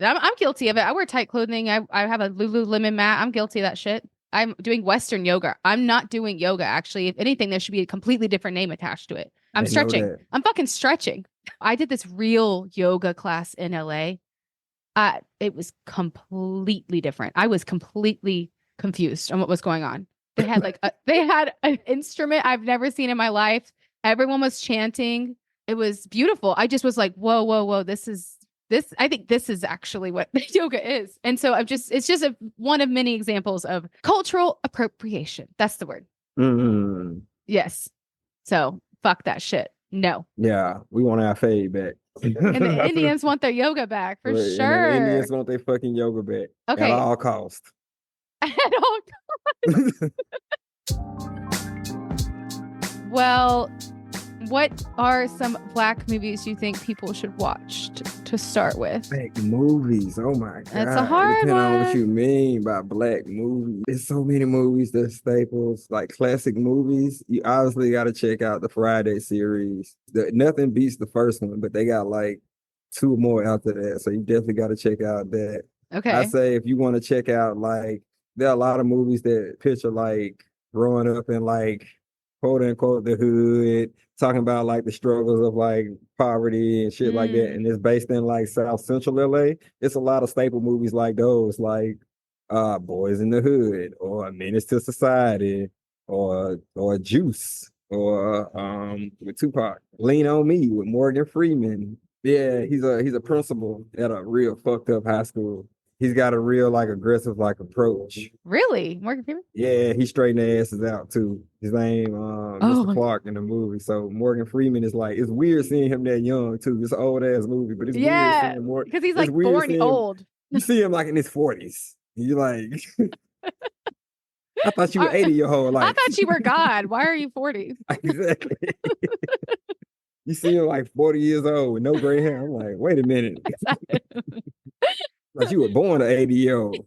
A: I'm guilty of it. I wear tight clothing. I have a Lululemon mat. I'm guilty of that shit. I'm doing Western yoga. I'm not doing yoga, actually. If anything, there should be a completely different name attached to it. I'm stretching. I'm fucking stretching. I did this real yoga class in LA. It was completely different. I was completely confused on what was going on. They had an instrument I've never seen in my life. Everyone was chanting. It was beautiful. I just was like, whoa. I think this is actually what yoga is. And so it's just one of many examples of cultural appropriation. That's the word.
B: Mm-hmm.
A: Yes. So fuck that shit. No.
B: Yeah, we want our fade back.
A: And the Indians want their yoga back for sure.
B: And the Indians want their fucking yoga back.
A: Okay.
B: At all costs.
A: At all costs. Well, what are some Black movies you think people should watch to start with?
B: Black movies. Oh my God.
A: That's a hard one.
B: On what you mean by Black movies. There's so many movies that are staples, like classic movies. You obviously got to check out the Friday series. Nothing beats the first one, but they got like 2 more after that. So you definitely got to check out that.
A: Okay.
B: I say if you want to check out, like, there are a lot of movies that picture like growing up in like quote unquote the hood, talking about like the struggles of like poverty and shit like that, and it's based in like South Central LA. It's a lot of staple movies like those, like Boys in the Hood, or Menace to Society, or Juice, or with Tupac, Lean on Me with Morgan Freeman. Yeah, he's a principal at a real fucked up high school. He's got a real like aggressive like approach.
A: Really? Morgan Freeman?
B: Yeah, he straightened their asses out too. His name Mr. Clark in the movie. So Morgan Freeman is like, it's weird seeing him that young too. It's an old ass movie, but it's weird seeing Morgan,
A: because he's like born old.
B: You see him like in his 40s. You're like, I thought you were 80 your whole life.
A: I thought you were God. Why are you 40?
B: Exactly. You see him like 40 years old with no gray hair. I'm like, wait a minute. Like you were born an 80-year-old.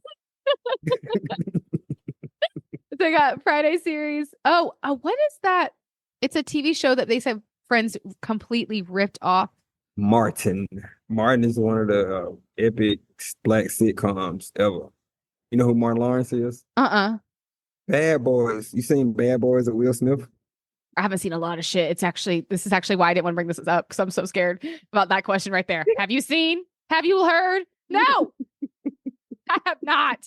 A: They got Friday series. What is that? It's a TV show that they said Friends completely ripped off.
B: Martin. Martin is one of the epic black sitcoms ever. You know who Martin Lawrence is? Bad Boys. You seen Bad Boys with Will Smith?
A: I haven't seen a lot of shit. This is actually why I didn't want to bring this up because I'm so scared about that question right there. Have you seen? Have you heard? No, I have not.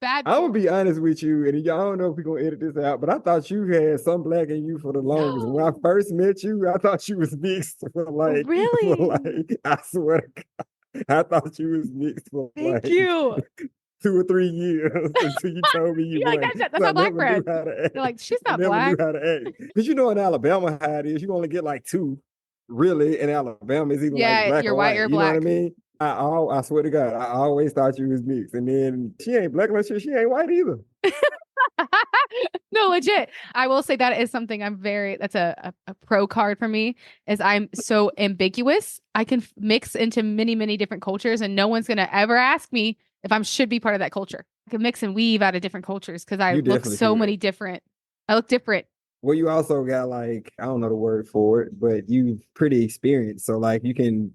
A: Bad.
B: I'm gonna be honest with you, and I don't know if we're gonna edit this out, but I thought you had some black in you for the longest.
A: No.
B: When I first met you, I thought you was mixed for like,
A: Really?
B: for like, I swear to God, I thought you was mixed for
A: Thank
B: like
A: you.
B: 2 or 3 years until you told me you
A: You're like,
B: weren't.
A: that's
B: I
A: our black
B: never knew
A: friend.
B: how to act.
A: They're like, she's
B: I
A: not
B: never
A: black.
B: knew how to act. Because you know in Alabama how it is, you only get like 2. Really, in Alabama, it's either like black
A: you're
B: or
A: white
B: white.
A: or
B: You know what I
A: black.
B: mean? I swear to God, I always thought you was mixed. And then she ain't black unless she ain't white either.
A: No, legit. I will say that is something that's a pro card for me is I'm so ambiguous. I can mix into many, many different cultures and no one's going to ever ask me if I should be part of that culture. I can mix and weave out of different cultures because I look so many different. I look different.
B: Well, you also got like, I don't know the word for it, but you pretty experienced. So like you can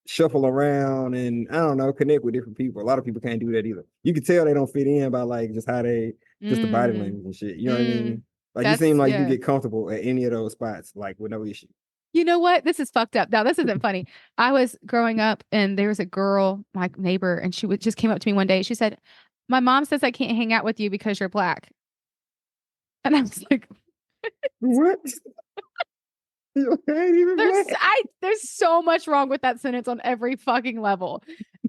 B: shuffle around and I don't know, connect with different people. A lot of people can't do that either. You can tell they don't fit in by like just how they just the body language and shit. You know what I mean? Like you seem like you can get comfortable at any of those spots, like with no issue.
A: You know what? This is fucked up. Now, this isn't funny. I was growing up and there was a girl, my neighbor, and she just came up to me one day. She said, my mom says I can't hang out with you because you're black. And I was like,
B: what? You ain't even black.
A: There's so much wrong with that sentence on every fucking level.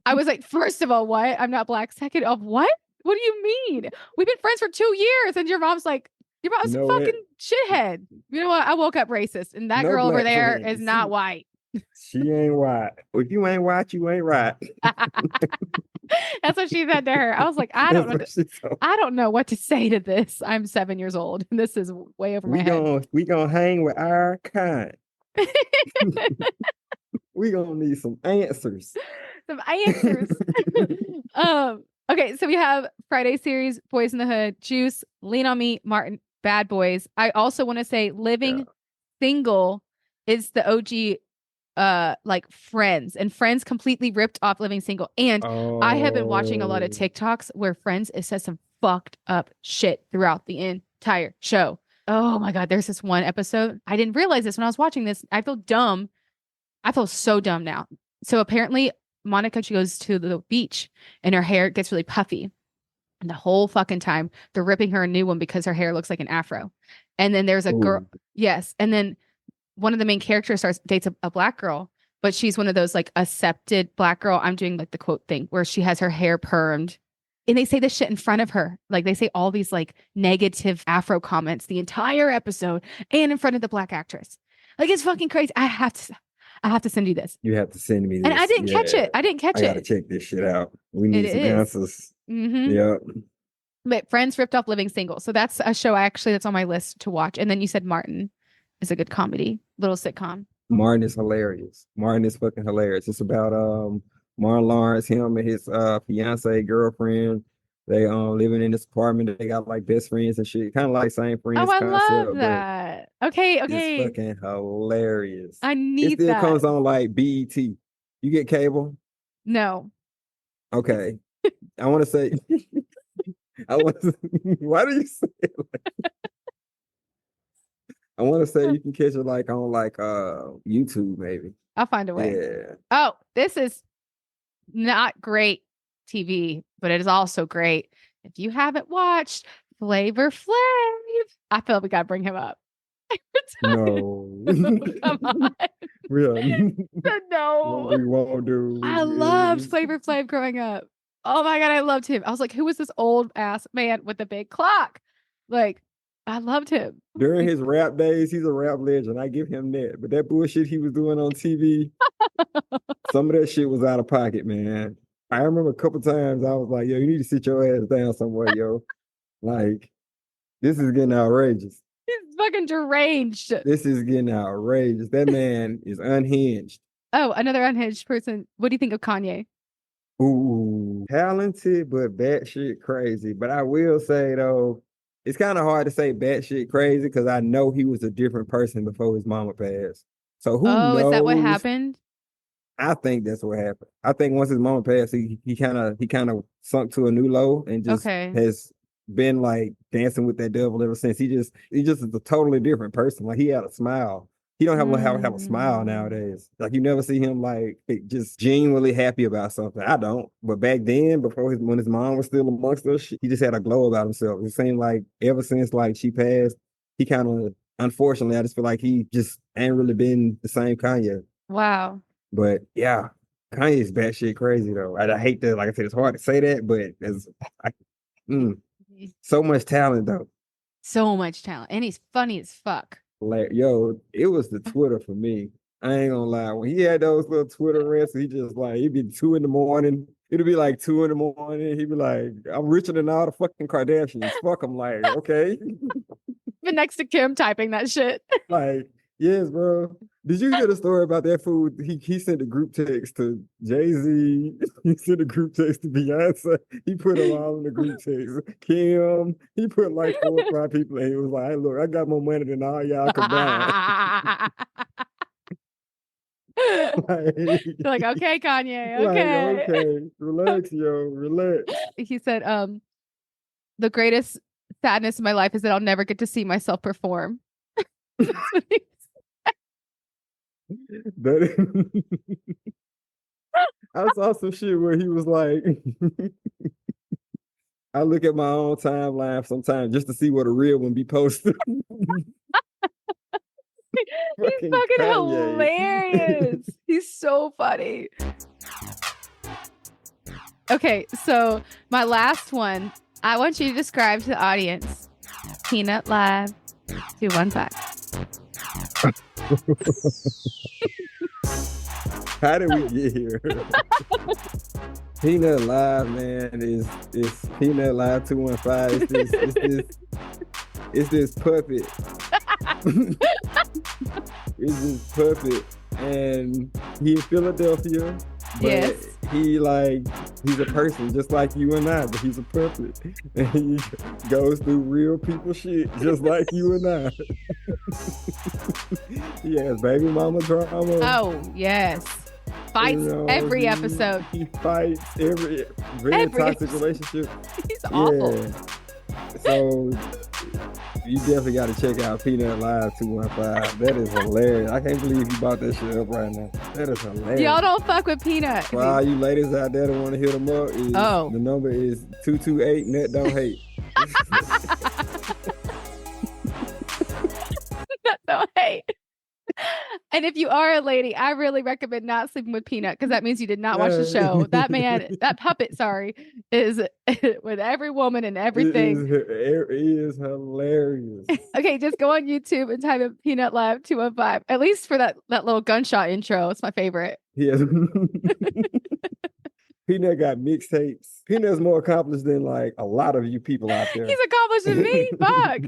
A: I was like, first of all, what? I'm not black. Second of what? What do you mean? We've been friends for 2 years. And your mom's like, your mom's a fucking shithead. You know what? I woke up racist. And that girl over there is not white.
B: She ain't white. If you ain't white, you ain't right.
A: That's what she said to her. I was like, I don't know what to say to this. I'm 7 years old. And this is way over my head.
B: We gonna hang with our kind. We gonna need some answers. Okay, so we have Friday series, Boys in the Hood, Juice, Lean on Me, Martin, Bad Boys. I also want to say Living Single is the OG like Friends, and Friends completely ripped off Living Single. And I have been watching a lot of TikToks where Friends says some fucked up shit throughout the entire show. Oh my God, there's this one episode. I didn't realize this when I was watching this. I feel dumb. I feel so dumb now. So apparently Monica, she goes to the beach and her hair gets really puffy. And the whole fucking time they're ripping her a new one because her hair looks like an afro. And then there's a girl. Yes. And then one of the main characters dates a black girl, but she's one of those like accepted black girl. I'm doing like the quote thing where she has her hair permed. And they say this shit in front of her. Like they say all these like negative afro comments the entire episode and in front of the black actress. Like it's fucking crazy. I have to send you this. You have to send me this.
A: And I didn't catch it. I
B: gotta check this shit out. We need some answers.
A: Mm-hmm.
B: Yeah.
A: But Friends ripped off Living Single. So that's a show that's on my list to watch. And then you said Martin is a good comedy, little sitcom.
B: Martin is hilarious. Martin is fucking hilarious. It's about Martin Lawrence, him and his fiance girlfriend. They living in this apartment. They got like best friends and shit. Kind of like same friends.
A: Oh, I love that. Okay.
B: It's fucking hilarious.
A: I need that.
B: It still comes on like BET. You get cable?
A: No.
B: Okay. I want to say. Why do you say it like I want to say you can catch it like on like YouTube maybe.
A: I'll find a way.
B: Yeah.
A: Oh, this is not great TV, but it is also great. If you haven't watched Flavor Flav, I feel like we gotta bring him up.
B: No.
A: Come on.
B: Really?
A: No.
B: What we won't do.
A: I loved Flavor Flav growing up. Oh my God, I loved him. I was like, who was this old ass man with the big clock? Like, I loved him.
B: During his rap days, he's a rap legend. I give him that. But that bullshit he was doing on TV, some of that shit was out of pocket, man. I remember a couple times I was like, yo, you need to sit your ass down somewhere, yo. Like, this is getting outrageous.
A: He's fucking deranged.
B: This is getting outrageous. That man is unhinged.
A: Oh, another unhinged person. What do you think of Kanye?
B: Ooh, talented, but batshit crazy. But I will say, though, it's kind of hard to say batshit crazy because I know he was a different person before his mama passed. So who
A: Oh, is that what
B: knows?
A: happened?
B: I think that's what happened. I think once his mama passed, he kind of sunk to a new low and just
A: Okay.
B: has been like dancing with that devil ever since. He just is a totally different person. Like he had a smile. He don't have a smile nowadays. Like you never see him like just genuinely happy about something. I don't. But back then, when his mom was still amongst us, he just had a glow about himself. It seemed like ever since like she passed, he kind of unfortunately, I just feel like he just ain't really been the same Kanye.
A: Wow.
B: But yeah, Kanye's batshit crazy though. I hate that. Like I said, it's hard to say that, but so much talent though.
A: So much talent. And he's funny as fuck.
B: Like, yo, it was the Twitter for me. I ain't gonna lie. When he had those little Twitter rants, he just like, he'd be 2 a.m. It'd be like 2 a.m. He'd be like, I'm richer than all the fucking Kardashians. Fuck, I'm like, okay.
A: Been next to Kim typing that shit.
B: Like, yes, bro. Did you hear the story about that fool? He sent a group text to Jay-Z. He sent a group text to Beyonce. He put them all in the group text. Kim. He put like 4 or 5 people, and he was like, hey, look, I got more money than all y'all combined.
A: Like, okay, Kanye, okay.
B: Like, okay, relax, yo, relax.
A: He said, the greatest sadness in my life is that I'll never get to see myself perform.
B: I saw some shit where he was like, I look at my own timeline sometimes just to see what a real one be posted.
A: He's fucking hilarious. He's so funny. Okay, so my last one, I want you to describe to the audience Peanut Live 215.
B: How did we get here? Peanut Live, man, is Peanut Live 215. It's this puppet. It's this puppet, and he's in Philadelphia. But
A: yes.
B: He's a person just like you and I, but he's a puppet. And he goes through real people shit just like you and I. He has baby mama drama.
A: Oh, yes. Fights every episode.
B: He fights every toxic relationship.
A: He's awful. Yeah.
B: So you definitely got to check out Peanut Live 215. That is hilarious. I can't believe you bought that shit up right now. That is hilarious.
A: Y'all don't fuck with Peanut.
B: For all you ladies out there that want to hit him up, the number is 228 Nut Don't Hate.
A: Nut Don't Hate. And if you are a lady, I really recommend not sleeping with Peanut because that means you did not watch the show. That puppet, is with every woman and everything.
B: It is hilarious.
A: Okay, just go on YouTube and type in Peanut Live 215. At least for that little gunshot intro. It's my favorite.
B: Yes. Peanut got mixtapes. Peanut's more accomplished than like a lot of you people out there.
A: He's accomplished than me. Fuck.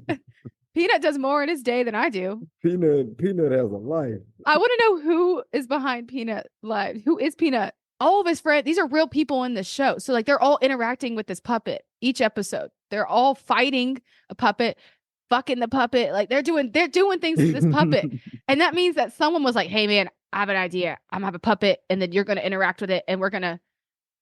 A: Peanut does more in his day than I do.
B: Peanut has a life.
A: I want to know who is behind Peanut Live. Who is Peanut? All of his friends, these are real people in the show. So like they're all interacting with this puppet each episode. They're all fighting a puppet, fucking the puppet. Like they're doing things to this puppet. And that means that someone was like, hey man, I have an idea. I'm gonna have a puppet and then you're gonna interact with it and we're gonna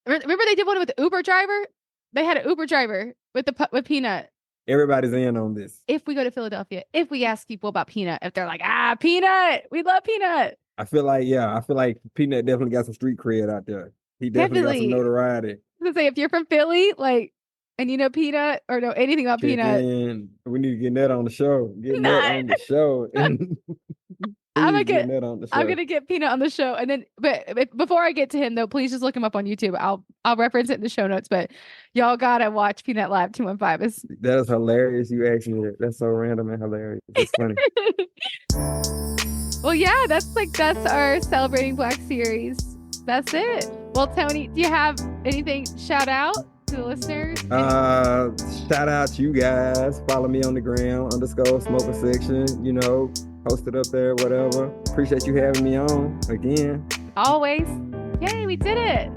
A: remember they did one with the Uber driver? They had an Uber driver with Peanut.
B: Everybody's in on this.
A: If we go to Philadelphia, if we ask people about Peanut, if they're like, Peanut, we love Peanut.
B: I feel like Peanut definitely got some street cred out there. He definitely got some notoriety.
A: I was gonna say, if you're from Philly, like, and you know Peanut or know anything about Peanut,
B: we need to get that on the show. Get that on the show.
A: I'm gonna get Peanut on the show, and then, but before I get to him though, please just look him up on YouTube. I'll reference it in the show notes. But y'all gotta watch Peanut Live 215.
B: That is hilarious. You asked me that. That's so random and hilarious. It's funny.
A: Well, yeah, that's our Celebrating Black series. That's it. Well, Tony, do you have anything shout out to the listeners?
B: Shout out to you guys. Follow me on the gram _smoker section. You know. Post it up there, whatever. Appreciate you having me on again.
A: Always. Yay, we did it.